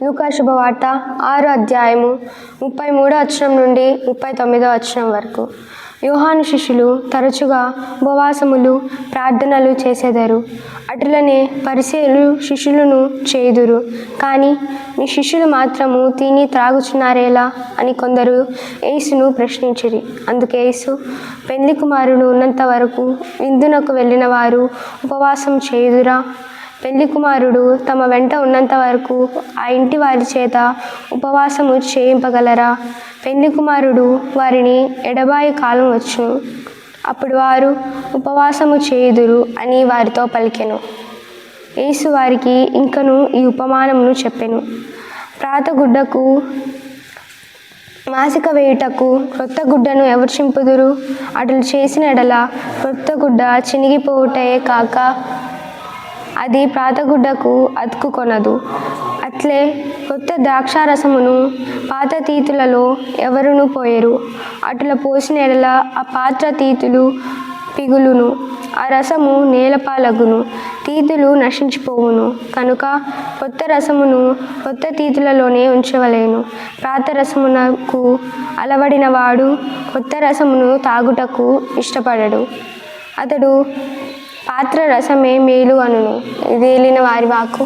లూకా శుభవార్త 6వ అధ్యాయము 33వ వచనం నుండి 39వ వచనం వరకు. యోహాను శిష్యులు తరచుగా ఉపవాసములు ప్రార్థనలు చేసెదరు. అటులనే పరిసయ్యులు శిష్యులను చేయుదురు. కానీ మీ శిష్యులు మాత్రము తిని త్రాగుచున్నారేలా అని కొందరు యేసును ప్రశ్నించిరి. అందుకు యేసు, పెండ్లి కుమారుడు ఉన్నంత వరకు విందునకు వెళ్ళిన వారు ఉపవాసం చేయుదురా? పెళ్లి కుమారుడు తమ వెంట ఉన్నంత వరకు ఆ ఇంటి వారి చేత ఉపవాసము చేయింపగలరా? పెళ్లి కుమారుడు వారిని ఎడబాయి కాలం వచ్చును, అప్పుడు వారు ఉపవాసము చేయుదురు అని వారితో పలికెను. యేసు వారికి ఇంకను ఈ ఉపమానమును చెప్పెను. ప్రాతగుడ్డకు మాసిక వేయుటకు క్రొత్త గుడ్డను ఎవరు చింపుదురు? అట్లు చేసిన ఎడల క్రొత్త గుడ్డ చినిగిపోవుటయే కాక అది ప్రాతగుడ్డకు అతుక్కుకొనదు. అట్లే కొత్త ద్రాక్షారసమును పాత తీతులలో ఎవరునూ పోయరు. అటుల పోసిన ఎడల ఆ పాత్ర తీతులు పిగులును, ఆ రసము నేలపాలగును, తీతులు నశించిపోవును. కనుక కొత్త రసమును కొత్త తీతులలోనే ఉంచవలెను. పాత రసమునకు అలవడిన వాడు కొత్త రసమును తాగుటకు ఇష్టపడడు. అతడు పాత్ర రసమే మేలు అనును. ఇదేలిన వారి వాక్కు.